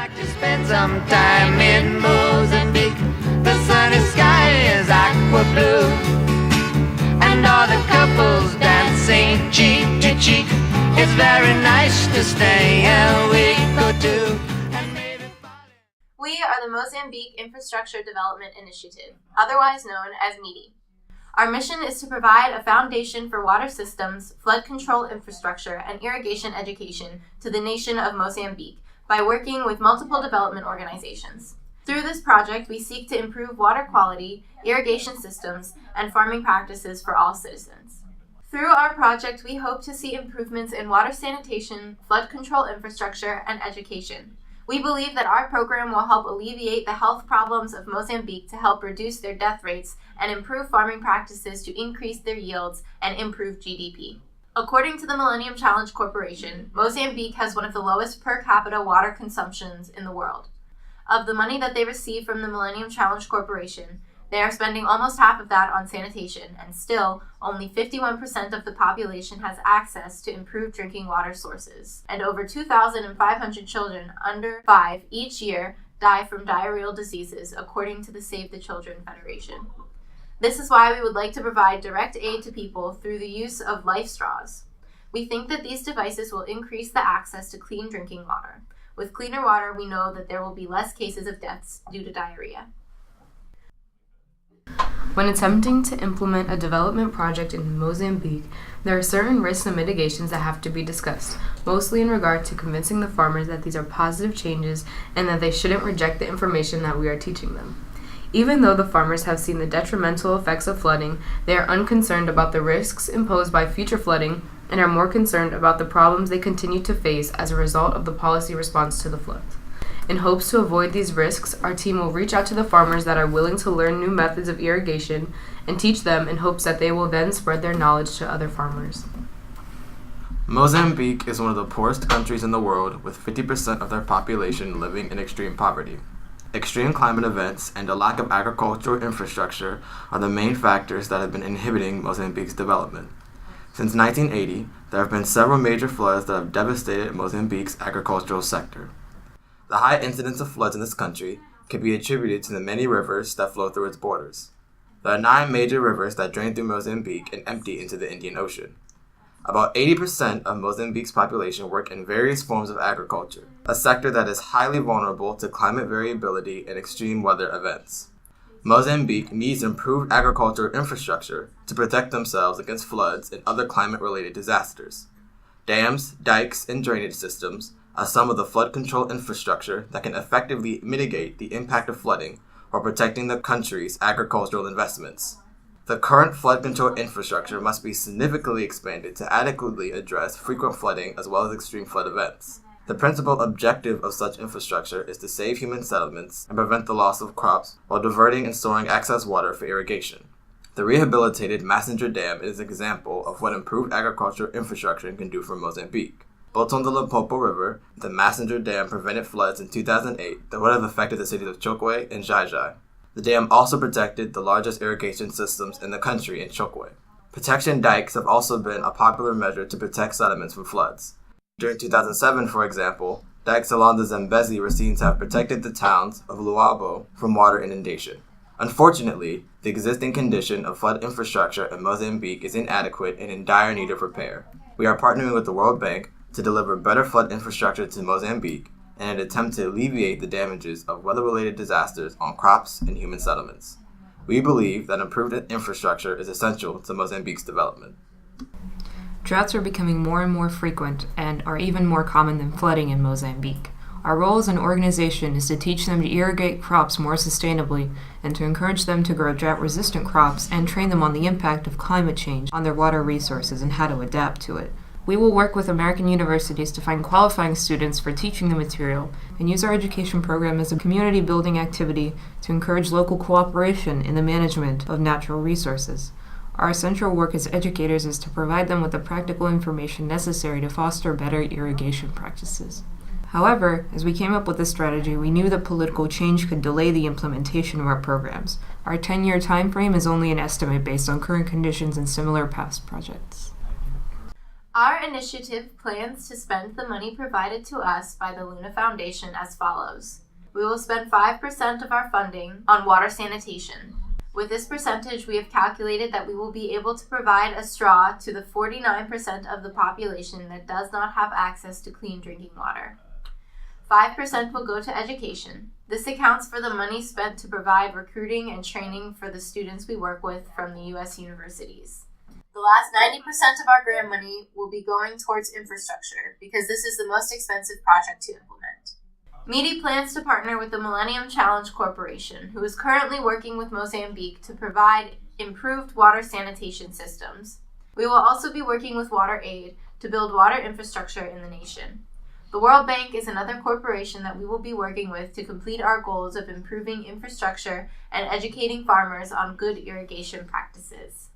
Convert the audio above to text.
like to spend some time in Mozambique. The sunny sky is aqua blue, and all the couples dancing cheek to cheek. It's very nice to stay a week or two. We are the Mozambique Infrastructure Development Initiative, otherwise known as MEDI. Our mission is to provide a foundation for water systems, flood control infrastructure, and irrigation education to the nation of Mozambique by working with multiple development organizations. Through this project, we seek to improve water quality, irrigation systems, and farming practices for all citizens. Through our project, we hope to see improvements in water sanitation, flood control infrastructure, and education. We believe that our program will help alleviate the health problems of Mozambique to help reduce their death rates and improve farming practices to increase their yields and improve GDP. According to the Millennium Challenge Corporation, Mozambique has one of the lowest per capita water consumptions in the world. Of the money that they receive from the Millennium Challenge Corporation, they are spending almost half of that on sanitation, and still, only 51% of the population has access to improved drinking water sources, and over 2,500 children under 5 each year die from diarrheal diseases, according to the Save the Children Federation. This is why we would like to provide direct aid to people through the use of life straws. We think that these devices will increase the access to clean drinking water. With cleaner water, we know that there will be less cases of deaths due to diarrhea. When attempting to implement a development project in Mozambique, there are certain risks and mitigations that have to be discussed, mostly in regard to convincing the farmers that these are positive changes and that they shouldn't reject the information that we are teaching them. Even though the farmers have seen the detrimental effects of flooding, they are unconcerned about the risks imposed by future flooding and are more concerned about the problems they continue to face as a result of the policy response to the floods. In hopes to avoid these risks, our team will reach out to the farmers that are willing to learn new methods of irrigation and teach them in hopes that they will then spread their knowledge to other farmers. Mozambique is one of the poorest countries in the world, with 50% of their population living in extreme poverty. Extreme climate events and a lack of agricultural infrastructure are the main factors that have been inhibiting Mozambique's development. Since 1980, there have been several major floods that have devastated Mozambique's agricultural sector. The high incidence of floods in this country can be attributed to the many rivers that flow through its borders. There are 9 major rivers that drain through Mozambique and empty into the Indian Ocean. About 80% of Mozambique's population work in various forms of agriculture, a sector that is highly vulnerable to climate variability and extreme weather events. Mozambique needs improved agricultural infrastructure to protect themselves against floods and other climate-related disasters. Dams, dikes, and drainage systems are some of the flood control infrastructure that can effectively mitigate the impact of flooding while protecting the country's agricultural investments. The current flood control infrastructure must be significantly expanded to adequately address frequent flooding as well as extreme flood events. The principal objective of such infrastructure is to save human settlements and prevent the loss of crops while diverting and storing excess water for irrigation. The rehabilitated Messenger Dam is an example of what improved agricultural infrastructure can do for Mozambique. Built on the Limpopo River, the Messenger Dam prevented floods in 2008 that would have affected the cities of Chokwe and Jai. The dam also protected the largest irrigation systems in the country in Chokwe. Protection dikes have also been a popular measure to protect settlements from floods. During 2007, for example, dikes along the Zambezi were seen to have protected the towns of Luabo from water inundation. Unfortunately, the existing condition of flood infrastructure in Mozambique is inadequate and in dire need of repair. We are partnering with the World Bank to deliver better flood infrastructure to Mozambique in an attempt to alleviate the damages of weather-related disasters on crops and human settlements. We believe that improved infrastructure is essential to Mozambique's development. Droughts are becoming more and more frequent and are even more common than flooding in Mozambique. Our role as an organization is to teach them to irrigate crops more sustainably and to encourage them to grow drought-resistant crops and train them on the impact of climate change on their water resources and how to adapt to it. We will work with American universities to find qualifying students for teaching the material and use our education program as a community-building activity to encourage local cooperation in the management of natural resources. Our essential work as educators is to provide them with the practical information necessary to foster better irrigation practices. However, as we came up with this strategy, we knew that political change could delay the implementation of our programs. Our 10-year time frame is only an estimate based on current conditions and similar past projects. Our initiative plans to spend the money provided to us by the Luna Foundation as follows. We will spend 5% of our funding on water sanitation. With this percentage, we have calculated that we will be able to provide a straw to the 49% of the population that does not have access to clean drinking water. 5% will go to education. This accounts for the money spent to provide recruiting and training for the students we work with from the U.S. universities. The last 90% of our grant money will be going towards infrastructure because this is the most expensive project to implement. MEDI plans to partner with the Millennium Challenge Corporation, who is currently working with Mozambique to provide improved water sanitation systems. We will also be working with WaterAid to build water infrastructure in the nation. The World Bank is another corporation that we will be working with to complete our goals of improving infrastructure and educating farmers on good irrigation practices.